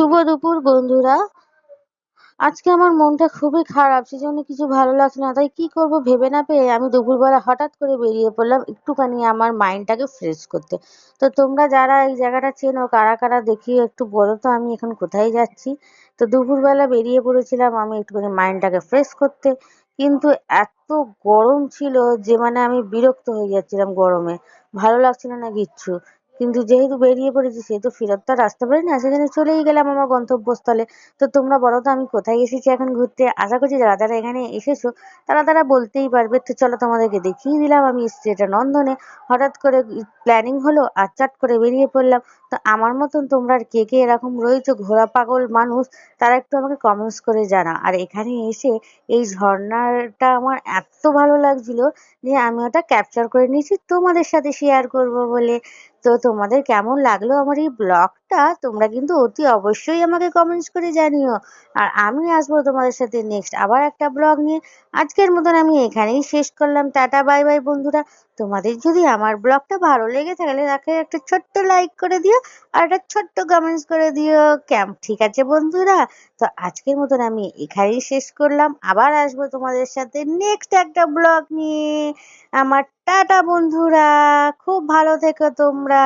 শুভ দুপুর বন্ধুরা। আজকে আমার মনটা খুবই খারাপ, সেজন্য কিছু ভালো লাগছে না। তাই কি করব ভেবে না পেয়ে আমি দুপুরবেলা হঠাৎ করে বেরিয়ে পড়লাম একটুখানি আমার মাইন্ডটাকে ফ্রেশ করতে। তো তোমরা যারা এই জায়গাটা চেনো, কারা কারা দেখি একটু বলো তো আমি এখন কোথায় যাচ্ছি। তো দুপুরবেলা বেরিয়ে পড়েছিলাম আমি একটুখানি মাইন্ডটাকে ফ্রেশ করতে। কিন্তু এত গরম ছিল যে আমি বিরক্ত হয়ে যাচ্ছিলাম গরমে। ভালো লাগছিল না কিচ্ছু। কিন্তু যেহেতু বেরিয়ে পড়েছি সেহেতু ফেরত তো আর আসতে পারি না, সেখানে চলেই গেলাম আমার গন্তব্যস্থলে। তো তোমরা বলো তো আমি কোথায় এসেছি এখন ঘুরতে? আশা করছি যারা যারা এখানে এসেছো তারা তারা বলতেই পারবে। তো চলো তোমাদেরকে দেখিয়ে দিলাম আমি এসেছি এটা নন্দনে। হঠাৎ করে প্ল্যানিং হলো আর চট করে বেরিয়ে পড়লাম। তো আমার মতন তোমরা আর কে কে এরকম রয়েছো ঘোরা পাগল মানুষ, তারা একটু আমাকে কমেন্টস করে জানাও। আর এখানে এসে এই ঝর্ণাটা আমার এত ভালো লাগছিল যে আমি ওটা ক্যাপচার করে নিয়েছি তোমাদের সাথে শেয়ার করব বলে। তো তোমাদের কেমন লাগলো আমার এই ব্লগটা তোমরা কিন্তু অতি অবশ্যই আমাকে কমেন্টস করে জানিও। আর আমি আসবো তোমাদের সাথে নেক্সট আবার একটা ব্লগ নিয়ে। আজকের মতন আমি এখানেই শেষ করলাম। টাটা বাই বাই বন্ধুরা। তোমাদের যদি আমার ব্লগটা ভালো লেগে থাকলে তাকে একটা ছোট্ট লাইক করে দিও আর একটা ছোট্ট কমেন্টস করে দিও। ঠিক আছে বন্ধুরা? তো আজকের মতন আমি এখানেই শেষ করলাম। আবার আসবো তোমাদের সাথে নেক্সট একটা ব্লগ নিয়ে। আমার টাটা বন্ধুরা, খুব ভালো থেকো তোমরা।